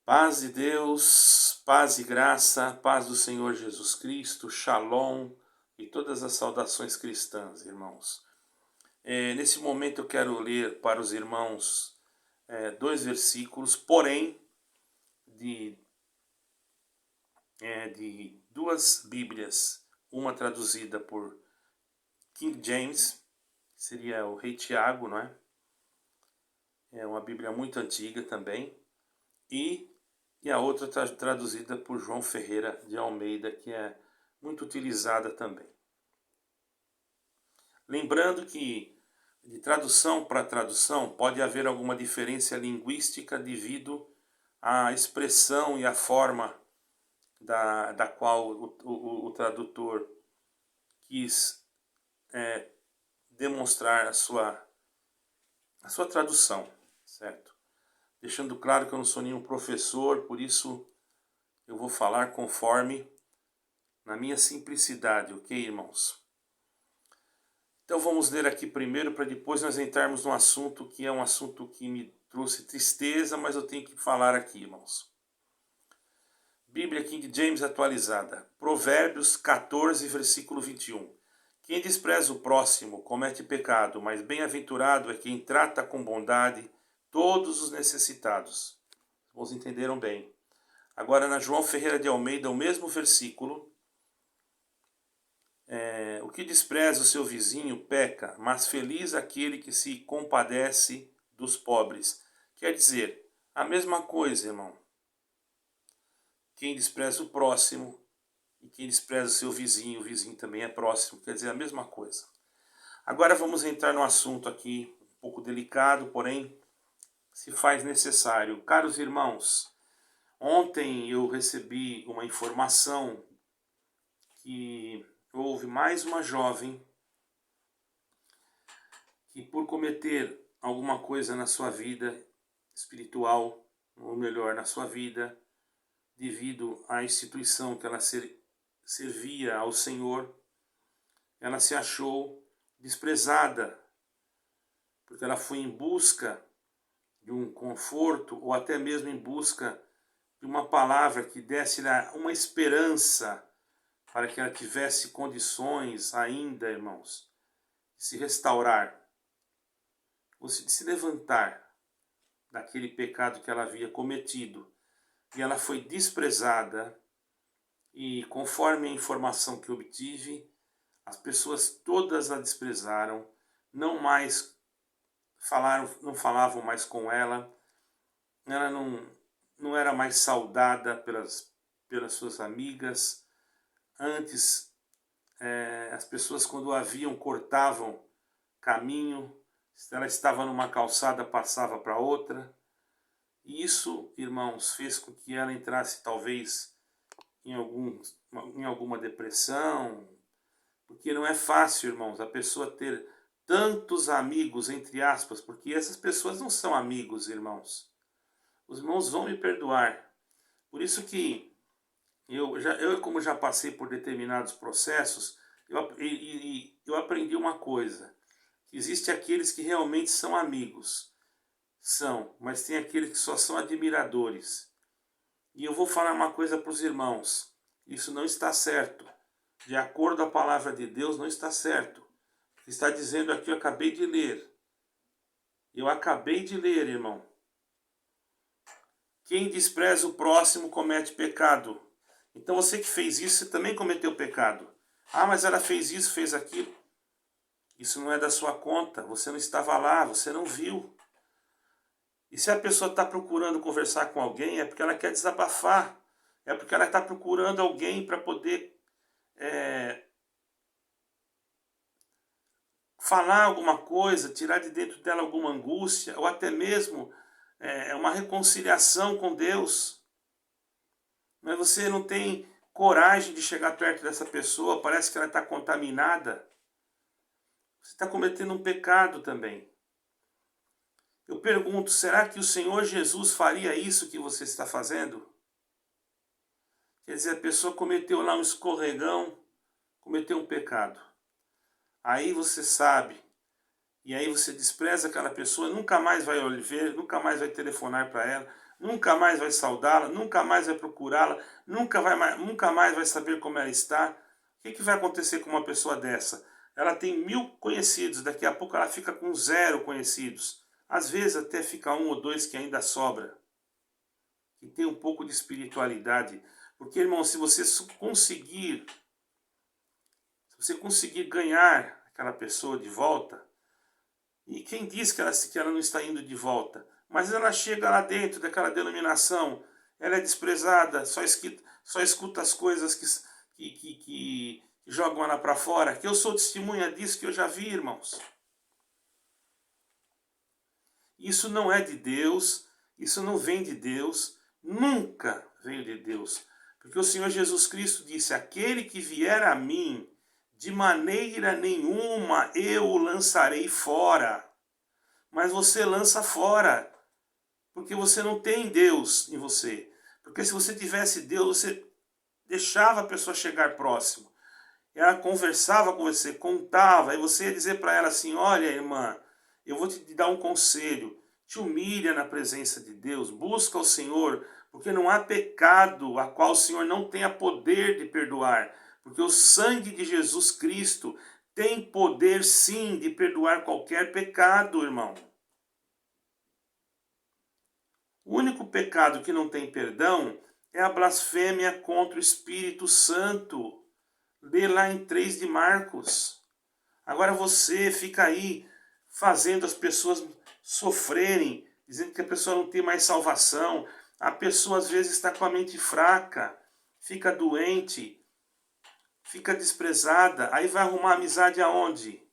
Paz de Deus, paz e graça, paz do Senhor Jesus Cristo, Shalom e todas as saudações cristãs, irmãos. Nesse momento eu quero ler para os irmãos dois versículos, porém de duas Bíblias, uma traduzida por King James, que seria o Rei Tiago, não é? É uma Bíblia muito antiga também, e a outra traduzida por João Ferreira de Almeida, que é muito utilizada também. Lembrando que de tradução para tradução pode haver alguma diferença linguística devido à expressão e à forma da qual o tradutor quis demonstrar a sua tradução, certo? Deixando claro que eu não sou nenhum professor, por isso eu vou falar conforme na minha simplicidade, ok, irmãos? Então vamos ler aqui primeiro para depois nós entrarmos num assunto que é um assunto que me trouxe tristeza, mas eu tenho que falar aqui, irmãos. Bíblia King James atualizada, Provérbios 14, versículo 21. Quem despreza o próximo comete pecado, mas bem-aventurado é quem trata com bondade todos os necessitados. Os irmãos entenderam bem. Agora na João Ferreira de Almeida, o mesmo versículo. O que despreza o seu vizinho peca, mas feliz aquele que se compadece dos pobres. Quer dizer, a mesma coisa, irmão. Quem despreza o próximo e quem despreza o seu vizinho, o vizinho também é próximo. Quer dizer, a mesma coisa. Agora vamos entrar no assunto aqui, um pouco delicado, porém se faz necessário. Caros irmãos, ontem eu recebi uma informação que houve mais uma jovem que por cometer alguma coisa na sua vida espiritual, ou melhor, na sua vida, devido à instituição que ela servia ao Senhor, ela se achou desprezada, porque ela foi em busca de um conforto, ou até mesmo em busca de uma palavra que desse-lhe uma esperança para que ela tivesse condições ainda, irmãos, de se restaurar, ou de se levantar daquele pecado que ela havia cometido. E ela foi desprezada, e conforme a informação que obtive, as pessoas todas a desprezaram, não falavam mais com ela, ela não era mais saudada pelas suas amigas. Antes, as pessoas, quando a viam, cortavam caminho. Se ela estava numa calçada, passava para outra. E isso, irmãos, fez com que ela entrasse talvez em alguma depressão, porque não é fácil, irmãos, a pessoa ter tantos amigos, entre aspas, porque essas pessoas não são amigos, irmãos. Os irmãos vão me perdoar. Por isso que eu como já passei por determinados processos, eu aprendi uma coisa. Existem aqueles que realmente são amigos. São, mas tem aqueles que só são admiradores. E eu vou falar uma coisa para os irmãos. Isso não está certo. De acordo com a palavra de Deus, não está certo. Está dizendo aqui, eu acabei de ler. Eu acabei de ler, irmão. Quem despreza o próximo comete pecado. Então você que fez isso, você também cometeu pecado. Ah, mas ela fez isso, fez aquilo. Isso não é da sua conta. Você não estava lá, você não viu. E se a pessoa está procurando conversar com alguém, é porque ela quer desabafar. É porque ela está procurando alguém para poder falar alguma coisa, tirar de dentro dela alguma angústia, ou até mesmo uma reconciliação com Deus. Mas você não tem coragem de chegar perto dessa pessoa, parece que ela está contaminada. Você está cometendo um pecado também. Eu pergunto, será que o Senhor Jesus faria isso que você está fazendo? Quer dizer, a pessoa cometeu lá um escorregão, cometeu um pecado. Aí você sabe, e aí você despreza aquela pessoa, nunca mais vai ver, nunca mais vai telefonar para ela. nunca mais vai saudá-la, nunca mais vai procurá-la, nunca mais vai saber como ela está. O que vai acontecer com uma pessoa dessa? Ela tem 1000 conhecidos, daqui a pouco ela fica com 0 conhecidos. Às vezes até fica 1 ou 2 que ainda sobra. Que tem um pouco de espiritualidade. Porque, irmão, se você conseguir ganhar aquela pessoa de volta, e quem diz que ela não está indo de volta? Mas ela chega lá dentro daquela denominação, ela é desprezada, só escuta as coisas que jogam ela para fora, que eu sou testemunha disso, que eu já vi, irmãos. Isso não é de Deus, isso não vem de Deus, nunca veio de Deus. Porque o Senhor Jesus Cristo disse, aquele que vier a mim, de maneira nenhuma eu o lançarei fora. Mas você lança fora, porque você não tem Deus em você. Porque se você tivesse Deus, você deixava a pessoa chegar próximo. Ela conversava com você, contava, e você ia dizer para ela assim, olha irmã, eu vou te dar um conselho, te humilha na presença de Deus, busca o Senhor, porque não há pecado a qual o Senhor não tenha poder de perdoar, porque o sangue de Jesus Cristo tem poder sim de perdoar qualquer pecado, irmão. O único pecado que não tem perdão é a blasfêmia contra o Espírito Santo. Lê lá em 3 de Marcos. Agora você fica aí fazendo as pessoas sofrerem, dizendo que a pessoa não tem mais salvação. A pessoa às vezes está com a mente fraca, fica doente, fica desprezada. Aí vai arrumar amizade aonde?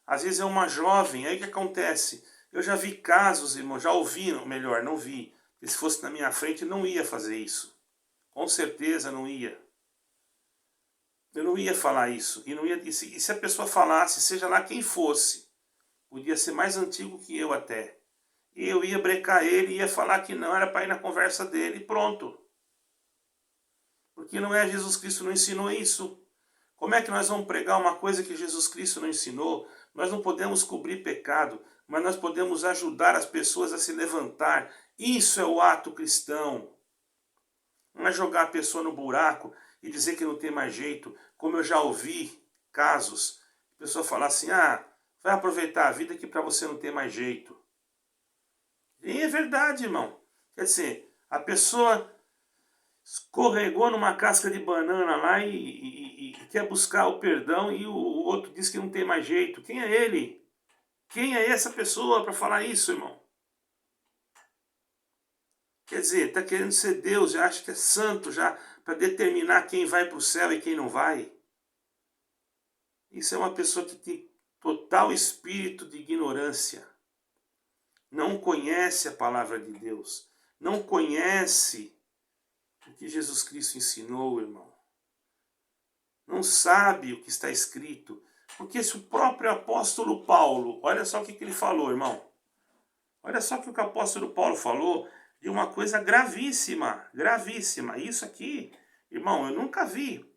Às vezes é uma jovem, aí o que acontece? Eu já vi casos, irmão, já ouvi, melhor, não vi. E se fosse na minha frente, não ia fazer isso. Com certeza não ia. Eu não ia falar isso. E se a pessoa falasse, seja lá quem fosse, podia ser mais antigo que eu até. E eu ia brecar ele, ia falar que não era para ir na conversa dele e pronto. Porque não é Jesus Cristo não ensinou isso. Como é que nós vamos pregar uma coisa que Jesus Cristo não ensinou? Nós não podemos cobrir pecado, mas nós podemos ajudar as pessoas a se levantar. Isso é o ato cristão. Não é jogar a pessoa no buraco e dizer que não tem mais jeito. Como eu já ouvi casos, a pessoa falar assim, vai aproveitar a vida que para você não tem mais jeito. E é verdade, irmão. Quer dizer, a pessoa escorregou numa casca de banana lá e quer buscar o perdão e o outro diz que não tem mais jeito. Quem é ele? Quem é essa pessoa para falar isso, irmão? Quer dizer, está querendo ser Deus, já acha que é santo, já para determinar quem vai para o céu e quem não vai. Isso é uma pessoa que tem total espírito de ignorância. Não conhece a palavra de Deus. Não conhece o que Jesus Cristo ensinou, irmão. Não sabe o que está escrito. Porque se o próprio apóstolo Paulo, olha só o que ele falou, irmão. Olha só o que o apóstolo Paulo falou de uma coisa gravíssima, gravíssima. Isso aqui, irmão, eu nunca vi.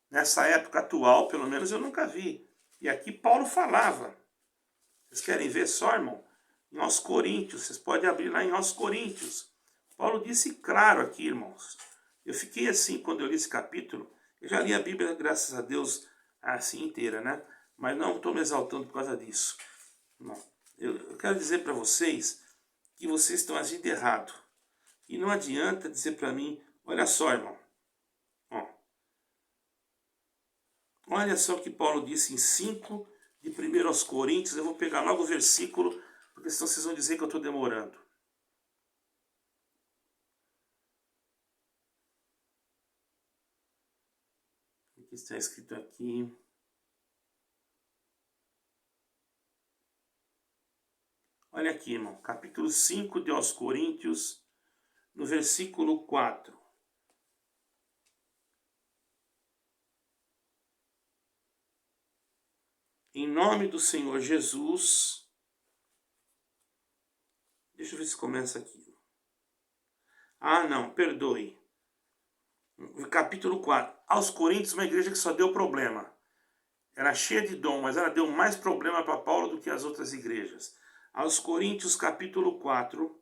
Nessa época atual, pelo menos eu nunca vi. E aqui Paulo falava. Vocês querem ver só, irmão? Em aos Coríntios, vocês podem abrir lá em aos Coríntios. Paulo disse claro aqui, irmãos. Eu fiquei assim quando eu li esse capítulo. Eu já li a Bíblia, graças a Deus, assim inteira, né? Mas não estou me exaltando por causa disso. Não. Eu quero dizer para vocês que vocês estão agindo errado. E não adianta dizer para mim, olha só, irmão. Ó. Olha só o que Paulo disse em 5 de 1 aos Coríntios. Eu vou pegar logo o versículo, porque senão vocês vão dizer que eu estou demorando. O que está escrito aqui? Olha aqui, irmão. Capítulo 5 de aos Coríntios, no versículo 4. Em nome do Senhor Jesus. Deixa eu ver se começa aqui. Não, perdoe. Capítulo 4. Aos Coríntios, uma igreja que só deu problema. Era cheia de dom, mas ela deu mais problema para Paulo do que as outras igrejas. Aos Coríntios, capítulo 4,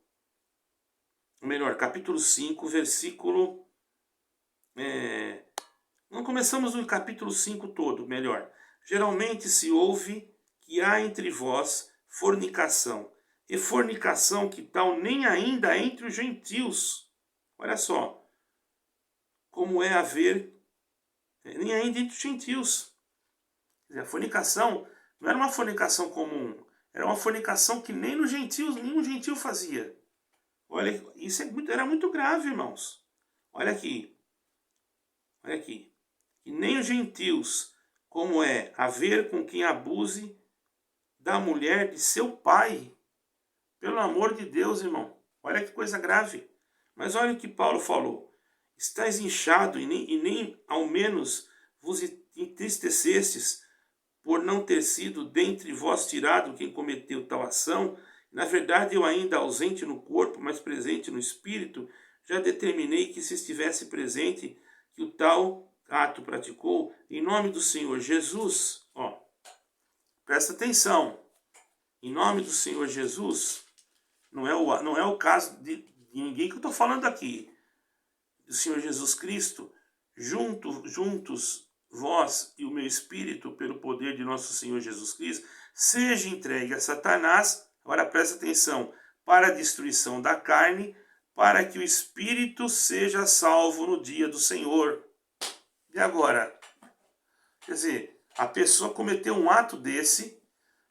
melhor, capítulo 5, versículo... não começamos no capítulo 5 todo, melhor. Geralmente se ouve que há entre vós fornicação. E fornicação que tal nem ainda entre os gentios. Olha só, como é haver, nem ainda entre os gentios. A fornicação não era uma fornicação comum, era uma fornicação que nem nos gentios, nenhum gentio fazia. Olha, isso era muito grave, irmãos. Olha aqui, olha aqui. E nem os gentios, como é haver com quem abuse da mulher de seu pai. Pelo amor de Deus, irmão. Olha que coisa grave. Mas olha o que Paulo falou. Estais inchado e nem ao menos vos entristecestes por não ter sido dentre vós tirado quem cometeu tal ação. Na verdade, eu ainda ausente no corpo, mas presente no espírito, já determinei que se estivesse presente, que o tal ato praticou em nome do Senhor Jesus. Ó, presta atenção. Em nome do Senhor Jesus, não é o caso de ninguém que eu estou falando aqui. Do Senhor Jesus Cristo, juntos vós e o meu espírito, pelo poder de nosso Senhor Jesus Cristo, seja entregue a Satanás, agora presta atenção, para a destruição da carne, para que o espírito seja salvo no dia do Senhor. E agora? Quer dizer, a pessoa cometeu um ato desse,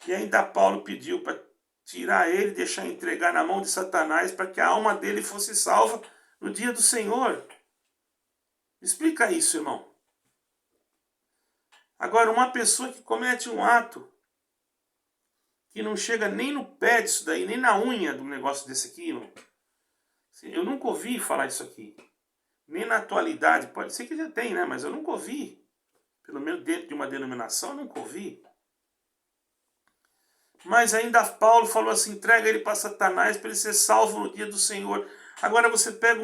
e ainda Paulo pediu para tirar ele, deixar entregar na mão de Satanás, para que a alma dele fosse salva no dia do Senhor. Explica isso, irmão. Agora, uma pessoa que comete um ato que não chega nem no pé disso daí, nem na unha do negócio desse aqui, irmão. Eu nunca ouvi falar isso aqui. Nem na atualidade. Pode ser que já tem, né? Mas eu nunca ouvi. Pelo menos dentro de uma denominação, eu nunca ouvi. Mas ainda Paulo falou assim, entrega ele para Satanás para ele ser salvo no dia do Senhor. Agora você pega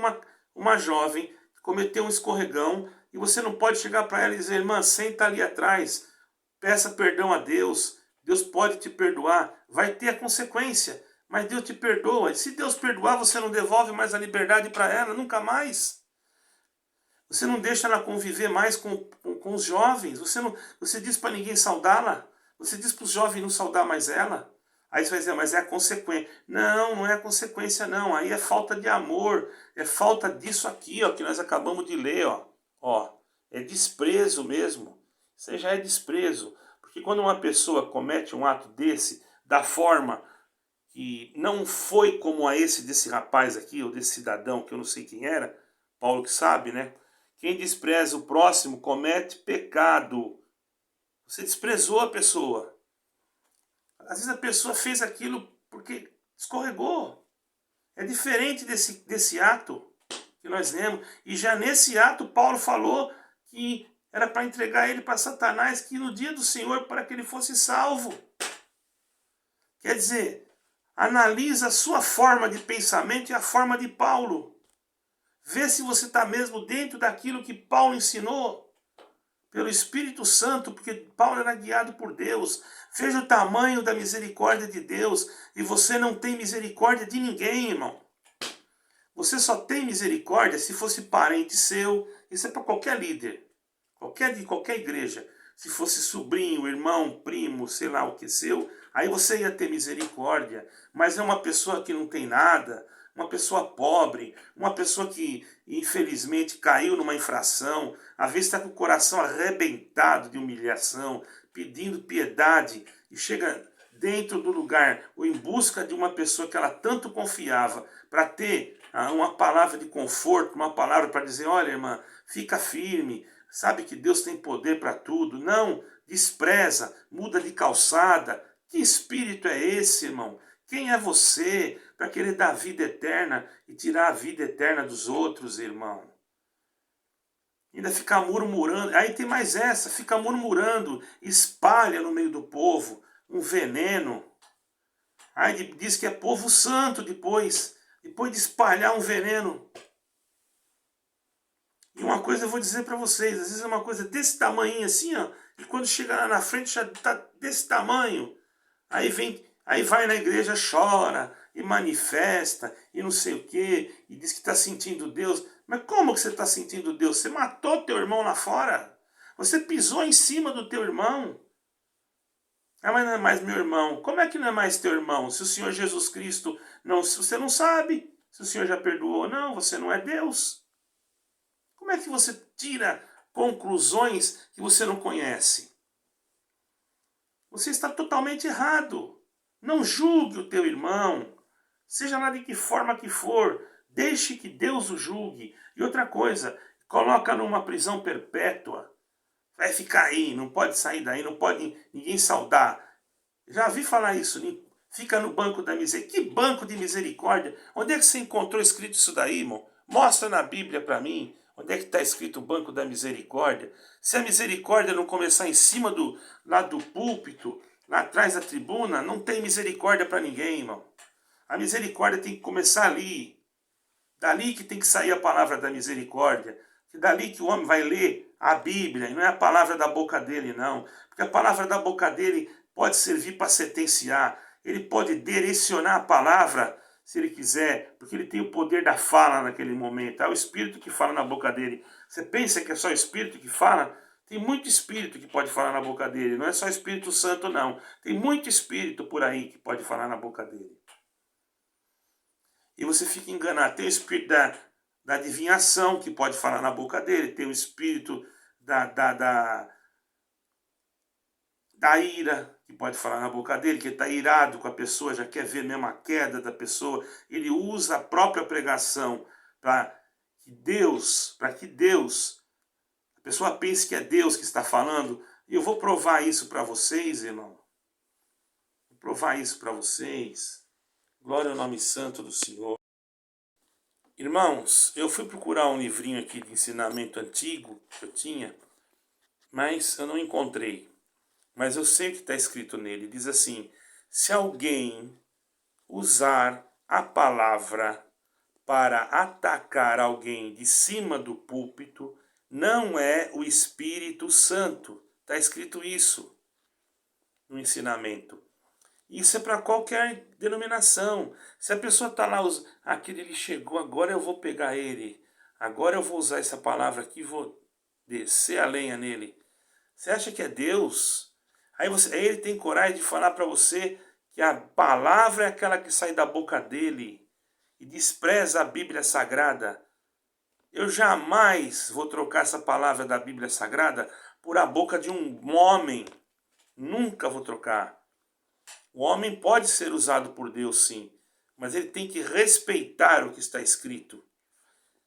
uma jovem que cometeu um escorregão e você não pode chegar para ela e dizer, irmã, senta ali atrás, peça perdão a Deus, Deus pode te perdoar. Vai ter a consequência, mas Deus te perdoa. E se Deus perdoar, você não devolve mais a liberdade para ela, nunca mais. Você não deixa ela conviver mais com os jovens. Você diz para ninguém saudá-la. Você diz para os jovens não saudar mais ela. Aí você vai dizer, mas é a consequência. Não, não é a consequência não. Aí é falta de amor. É falta disso aqui, ó, que nós acabamos de ler. Ó, é desprezo mesmo. Isso aí já é desprezo. Porque quando uma pessoa comete um ato desse, da forma que não foi como a esse desse rapaz aqui, ou desse cidadão, que eu não sei quem era, Paulo que sabe, né? Quem despreza o próximo comete pecado. Você desprezou a pessoa. Às vezes a pessoa fez aquilo porque escorregou. É diferente desse ato que nós lemos. E já nesse ato Paulo falou que era para entregar ele para Satanás, que no dia do Senhor, para que ele fosse salvo. Quer dizer, analisa a sua forma de pensamento e a forma de Paulo. Vê se você está mesmo dentro daquilo que Paulo ensinou. Pelo Espírito Santo, porque Paulo era guiado por Deus. Veja o tamanho da misericórdia de Deus. E você não tem misericórdia de ninguém, irmão. Você só tem misericórdia se fosse parente seu. Isso é para qualquer líder. De qualquer igreja. Se fosse sobrinho, irmão, primo, sei lá o que seu. Aí você ia ter misericórdia. Mas é uma pessoa que não tem nada. Uma pessoa pobre, uma pessoa que infelizmente caiu numa infração, às vezes está com o coração arrebentado de humilhação, pedindo piedade, e chega dentro do lugar, ou em busca de uma pessoa que ela tanto confiava, para ter uma palavra de conforto, uma palavra para dizer, olha irmã, fica firme, sabe que Deus tem poder para tudo, não, despreza, muda de calçada. Que espírito é esse, irmão? Quem é você para querer dar vida eterna e tirar a vida eterna dos outros, irmão? Ainda ficar murmurando. Aí tem mais essa, fica murmurando, espalha no meio do povo um veneno. Aí diz que é povo santo depois de espalhar um veneno. E uma coisa eu vou dizer para vocês, às vezes é uma coisa desse tamanho assim, ó, e quando chega lá na frente já está desse tamanho. Aí vai na igreja, chora, e manifesta, e não sei o quê, e diz que está sentindo Deus. Mas como que você está sentindo Deus? Você matou teu irmão lá fora. Você pisou em cima do teu irmão. Ah, mas não é mais meu irmão. Como é que não é mais teu irmão? Se o Senhor Jesus Cristo, não, se você não sabe se o Senhor já perdoou ou não, você não é Deus. Como é que você tira conclusões que você não conhece? Você está totalmente errado. Não julgue o teu irmão, seja lá de que forma que for, deixe que Deus o julgue. E outra coisa, coloca numa prisão perpétua. Vai ficar aí, não pode sair daí, não pode ninguém saudar. Já vi falar isso, fica no banco da misericórdia. Que banco de misericórdia? Onde é que você encontrou escrito isso daí, irmão? Mostra na Bíblia para mim. Onde é que está escrito o banco da misericórdia? Se a misericórdia não começar em cima lá do púlpito, lá atrás da tribuna, não tem misericórdia para ninguém, irmão. A misericórdia tem que começar ali. Dali que tem que sair a palavra da misericórdia. Dali que o homem vai ler a Bíblia, e não é a palavra da boca dele, não. Porque a palavra da boca dele pode servir para sentenciar. Ele pode direcionar a palavra, se ele quiser, porque ele tem o poder da fala naquele momento. É o Espírito que fala na boca dele. Você pensa que é só o Espírito que fala? Tem muito Espírito que pode falar na boca dele. Não é só Espírito Santo, não. Tem muito Espírito por aí que pode falar na boca dele. E você fica enganado. Tem o Espírito da adivinhação que pode falar na boca dele. Tem o Espírito da ira que pode falar na boca dele, que ele está irado com a pessoa, já quer ver mesmo a queda da pessoa. Ele usa a própria pregação para que Deus, a pessoa pense que é Deus que está falando. E eu vou provar isso para vocês, irmão. Vou provar isso para vocês. Glória ao nome santo do Senhor. Irmãos, eu fui procurar um livrinho aqui de ensinamento antigo que eu tinha, mas eu não encontrei. Mas eu sei o que está escrito nele. Diz assim: se alguém usar a palavra para atacar alguém de cima do púlpito, não é o Espírito Santo. Está escrito isso no ensinamento. Isso é para qualquer denominação. Se a pessoa está lá, aquele ele chegou, agora eu vou pegar ele. Agora eu vou usar essa palavra aqui e vou descer a lenha nele. Você acha que é Deus? Aí ele tem coragem de falar para você que a palavra é aquela que sai da boca dele e despreza a Bíblia Sagrada. Eu jamais vou trocar essa palavra da Bíblia Sagrada por a boca de um homem. Nunca vou trocar. O homem pode ser usado por Deus, sim, mas ele tem que respeitar o que está escrito.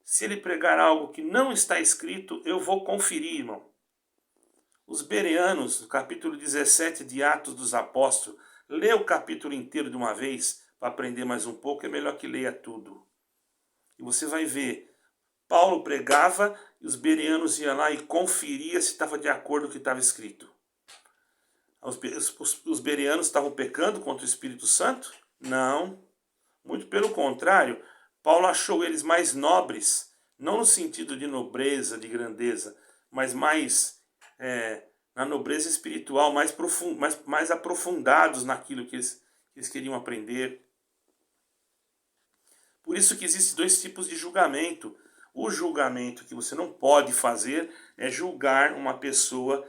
Se ele pregar algo que não está escrito, eu vou conferir, irmão. Os bereanos, no capítulo 17 de Atos dos Apóstolos, lê o capítulo inteiro de uma vez para aprender mais um pouco, é melhor que leia tudo. E você vai ver, Paulo pregava e os bereanos iam lá e conferia se estava de acordo com o que estava escrito. Os bereanos estavam pecando contra o Espírito Santo? Não. Muito pelo contrário, Paulo achou eles mais nobres, não no sentido de nobreza, de grandeza, mas mais na nobreza espiritual, mais aprofundados naquilo que eles queriam aprender. Por isso que existem dois tipos de julgamento. O julgamento que você não pode fazer é julgar uma pessoa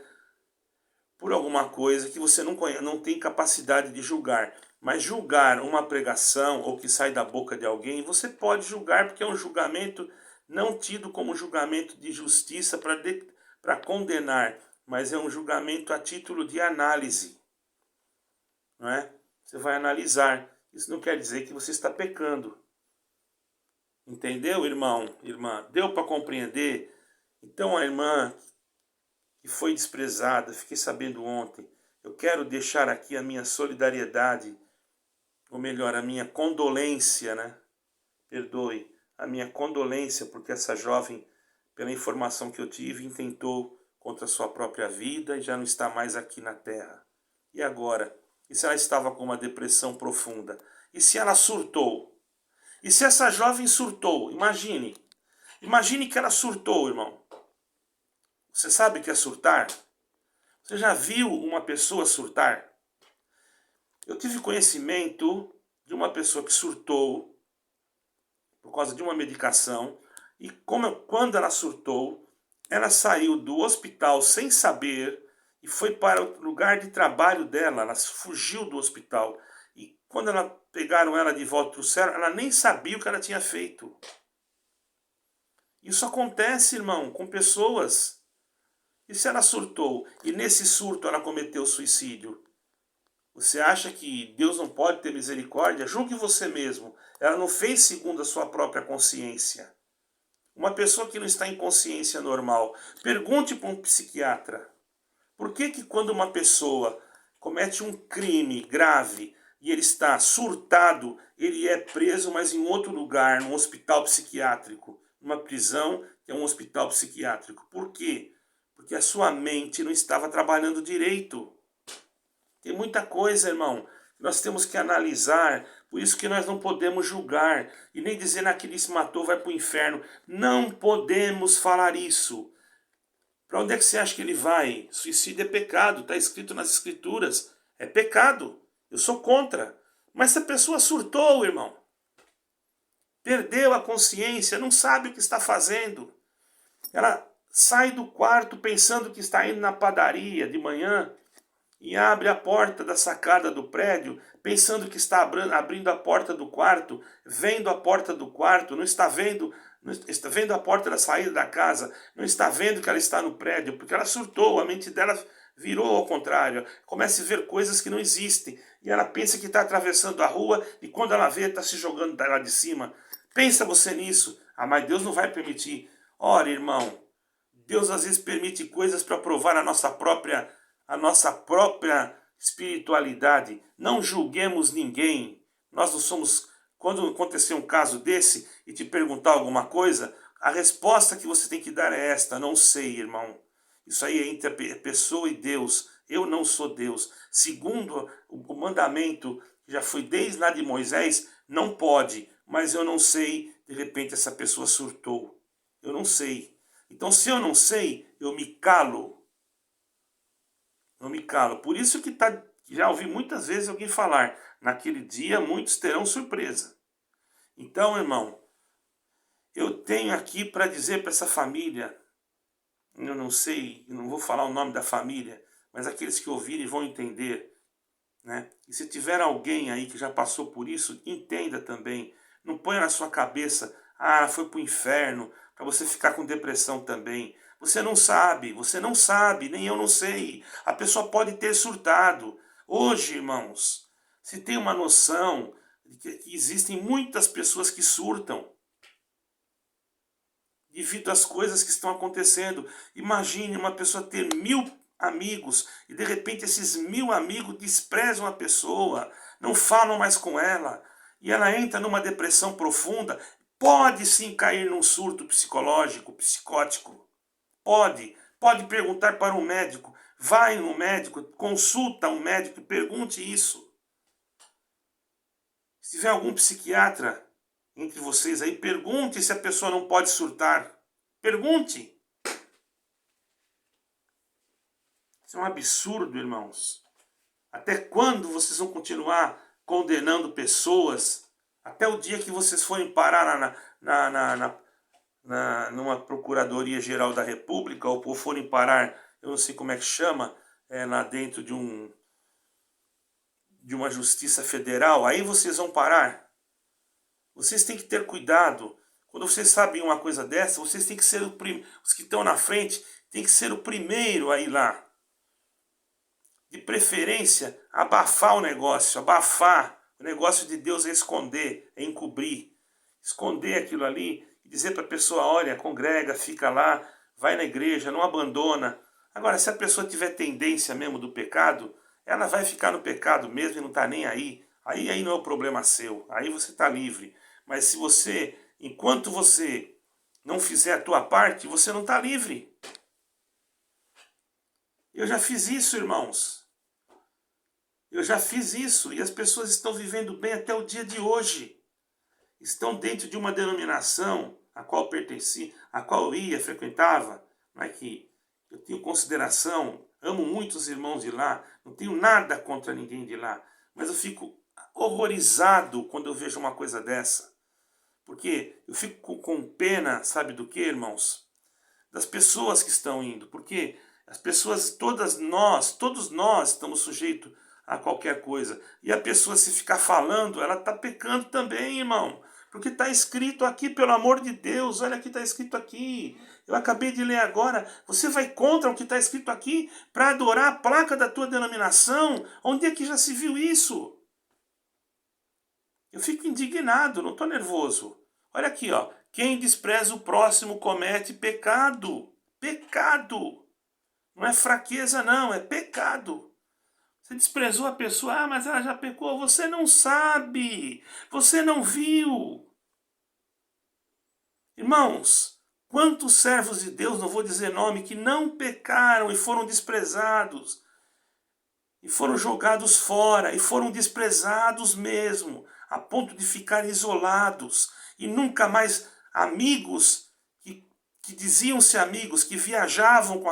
por alguma coisa que você não tem capacidade de julgar. Mas julgar uma pregação ou que sai da boca de alguém, você pode julgar porque é um julgamento não tido como julgamento de justiça para condenar, mas é um julgamento a título de análise. Não é? Você vai analisar. Isso não quer dizer que você está pecando. Entendeu, irmão? Irmã, deu para compreender? Então a irmã que foi desprezada, fiquei sabendo ontem, eu quero deixar aqui a minha solidariedade, ou melhor, a minha condolência, né? Perdoe, a minha condolência, porque essa jovem, pela informação que eu tive, intentou contra a sua própria vida e já não está mais aqui na Terra. E agora? E se ela estava com uma depressão profunda? E se ela surtou? E se essa jovem surtou? Imagine que ela surtou, irmão. Você sabe o que é surtar? Você já viu uma pessoa surtar? Eu tive conhecimento de uma pessoa que surtou por causa de uma medicação, e quando ela surtou, ela saiu do hospital sem saber e foi para o lugar de trabalho dela, ela fugiu do hospital. E quando pegaram ela de volta para o céu, ela nem sabia o que ela tinha feito. Isso acontece, irmão, com pessoas. E se ela surtou e nesse surto ela cometeu suicídio? Você acha que Deus não pode ter misericórdia? Julgue você mesmo. Ela não fez segundo a sua própria consciência. Uma pessoa que não está em consciência normal, pergunte para um psiquiatra. Por que quando uma pessoa comete um crime grave e ele está surtado, ele é preso, mas em outro lugar, num hospital psiquiátrico, numa prisão, que é um hospital psiquiátrico? Por quê? Porque a sua mente não estava trabalhando direito. Tem muita coisa, irmão, que nós temos que analisar. Por isso que nós não podemos julgar e nem dizer naquele se matou, vai para o inferno. Não podemos falar isso. Para onde é que você acha que ele vai? Suicídio é pecado, está escrito nas escrituras. É pecado. Eu sou contra. Mas se a pessoa surtou, irmão, perdeu a consciência, não sabe o que está fazendo. Ela sai do quarto pensando que está indo na padaria de manhã e abre a porta da sacada do prédio, pensando que está abrindo a porta do quarto, vendo a porta do quarto, não está vendo a porta da saída da casa, não está vendo que ela está no prédio, porque ela surtou, a mente dela virou ao contrário, começa a ver coisas que não existem, e ela pensa que está atravessando a rua, e quando ela vê, está se jogando lá de cima. Pensa você nisso. Ah, mas Deus não vai permitir. Ora, irmão, Deus às vezes permite coisas para provar a nossa própria espiritualidade. Não julguemos ninguém. Nós não somos... Quando acontecer um caso desse e te perguntar alguma coisa, a resposta que você tem que dar é esta: não sei, irmão. Isso aí é entre a pessoa e Deus. Eu não sou Deus. Segundo o mandamento, que já foi desde lá de Moisés, não pode. Mas eu não sei, de repente essa pessoa surtou. Eu não sei. Então, se eu não sei, eu me calo. Não me calo. Por isso que já ouvi muitas vezes alguém falar: naquele dia muitos terão surpresa. Então, irmão, eu tenho aqui para dizer para essa família, eu não sei, eu não vou falar o nome da família, mas aqueles que ouvirem vão entender, né? E se tiver alguém aí que já passou por isso, entenda também. Não ponha na sua cabeça: ah, foi para o inferno, para você ficar com depressão também. Você não sabe, nem eu não sei. A pessoa pode ter surtado. Hoje, irmãos, se tem uma noção de que existem muitas pessoas que surtam devido às coisas que estão acontecendo. Imagine uma pessoa ter 1000 amigos e de repente esses 1000 amigos desprezam a pessoa, não falam mais com ela, e ela entra numa depressão profunda. Pode sim cair num surto psicológico, psicótico. Pode perguntar para um médico. Vai no médico, consulta um médico e pergunte isso. Se tiver algum psiquiatra entre vocês aí, pergunte se a pessoa não pode surtar. Pergunte. Isso é um absurdo, irmãos. Até quando vocês vão continuar condenando pessoas? Até o dia que vocês forem parar numa Procuradoria Geral da República, ou forem parar, eu não sei como é que chama, lá dentro de uma Justiça Federal, aí vocês vão parar. Vocês têm que ter cuidado. Quando vocês sabem uma coisa dessa, vocês têm que ser os que estão na frente, têm que ser o primeiro a ir lá. De preferência, abafar o negócio. Abafar. O negócio de Deus é esconder, é encobrir. Esconder aquilo ali e dizer para a pessoa: olha, congrega, fica lá, vai na igreja, não abandona. Agora, se a pessoa tiver tendência mesmo do pecado, ela vai ficar no pecado mesmo e não está nem aí. Aí não é o problema seu. Aí você está livre. Mas se você, enquanto você não fizer a tua parte, você não está livre. Eu já fiz isso, irmãos. Eu já fiz isso. E as pessoas estão vivendo bem até o dia de hoje. Estão dentro de uma denominação a qual eu pertenci, a qual eu ia, frequentava. Não é que eu tenho consideração, amo muito os irmãos de lá, não tenho nada contra ninguém de lá. Mas eu fico horrorizado quando eu vejo uma coisa dessa. Porque eu fico com pena, sabe do que, irmãos? Das pessoas que estão indo. Porque as pessoas, todos nós estamos sujeitos a qualquer coisa. E a pessoa, se ficar falando, ela está pecando também, irmão. Porque está escrito aqui, pelo amor de Deus, olha que está escrito aqui. Eu acabei de ler agora. Você vai contra o que está escrito aqui para adorar a placa da tua denominação? Onde é que já se viu isso? Eu fico indignado, não estou nervoso. Olha aqui, ó. Quem despreza o próximo comete pecado. Pecado. Não é fraqueza, não, é pecado. Você desprezou a pessoa, ah, mas ela já pecou. Você não sabe. Você não viu. Irmãos, quantos servos de Deus, não vou dizer nome, que não pecaram e foram desprezados. E foram jogados fora, e foram desprezados mesmo, a ponto de ficar isolados. E nunca mais amigos, que diziam-se amigos, que viajavam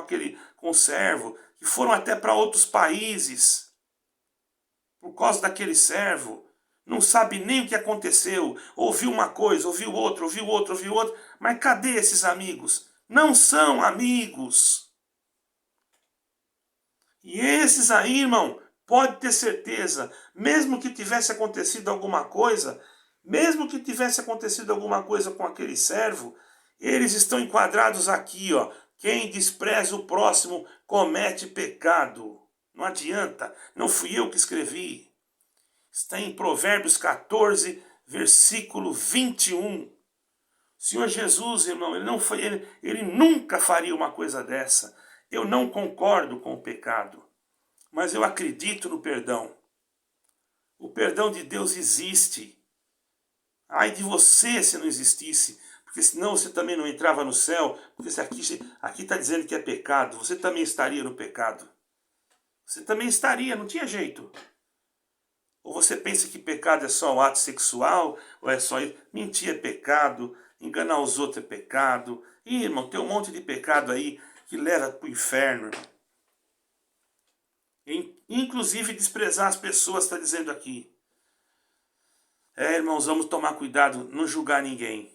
com o servo, que foram até para outros países, por causa daquele servo, não sabe nem o que aconteceu, ouviu uma coisa, ouviu outra, mas cadê esses amigos? Não são amigos. E esses aí, irmão, pode ter certeza, mesmo que tivesse acontecido alguma coisa, com aquele servo, eles estão enquadrados aqui, ó. Quem despreza o próximo comete pecado. Não adianta, não fui eu que escrevi. Está em Provérbios 14, versículo 21. O Senhor Jesus, irmão, ele nunca faria uma coisa dessa. Eu não concordo com o pecado, mas eu acredito no perdão. O perdão de Deus existe. Ai de você se não existisse, porque senão você também não entrava no céu, porque se aqui está dizendo que é pecado, você também estaria no pecado. Você também estaria, não tinha jeito. Ou você pensa que pecado é só o ato sexual, ou é só isso? Mentir é pecado, enganar os outros é pecado. Ih, irmão, tem um monte de pecado aí que leva para o inferno. Inclusive desprezar as pessoas, está dizendo aqui. Irmãos, vamos tomar cuidado, não julgar ninguém.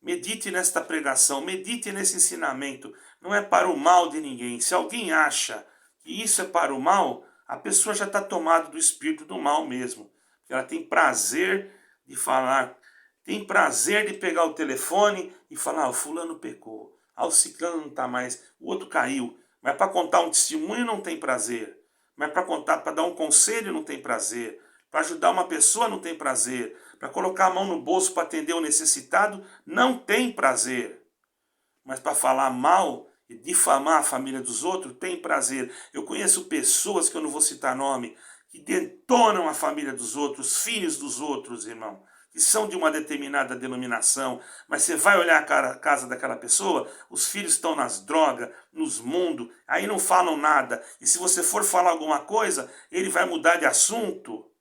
Medite nesta pregação, medite nesse ensinamento. Não é para o mal de ninguém. Se alguém acha que isso é para o mal, a pessoa já está tomada do espírito do mal mesmo. Ela tem prazer de falar, tem prazer de pegar o telefone e falar, o fulano pecou, o ciclano não está mais, o outro caiu. Mas para contar um testemunho não tem prazer. Mas para dar um conselho não tem prazer. Para ajudar uma pessoa não tem prazer. Para colocar a mão no bolso para atender o necessitado não tem prazer. Mas para falar mal e difamar a família dos outros tem prazer. Eu conheço pessoas, que eu não vou citar nome, que detonam a família dos outros, os filhos dos outros, irmão, que são de uma determinada denominação, mas você vai olhar a casa daquela pessoa, os filhos estão nas drogas, nos mundos, aí não falam nada. E se você for falar alguma coisa, ele vai mudar de assunto.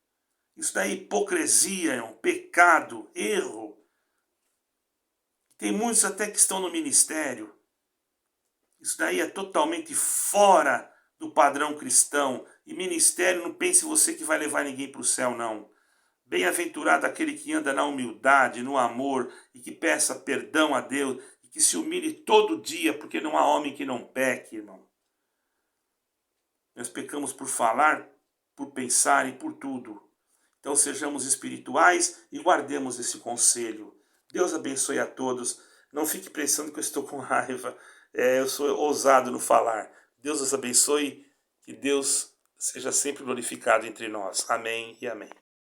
Isso daí é hipocrisia, é um pecado, erro. Tem muitos até que estão no ministério. Isso daí é totalmente fora do padrão cristão. E ministério, não pense você que vai levar ninguém para o céu, não. Bem-aventurado aquele que anda na humildade, no amor, e que peça perdão a Deus, e que se humilhe todo dia, porque não há homem que não peque, irmão. Nós pecamos por falar, por pensar e por tudo. Então sejamos espirituais e guardemos esse conselho. Deus abençoe a todos. Não fique pensando que eu estou com raiva. Eu sou ousado no falar. Deus os abençoe. Que Deus seja sempre glorificado entre nós. Amém e amém.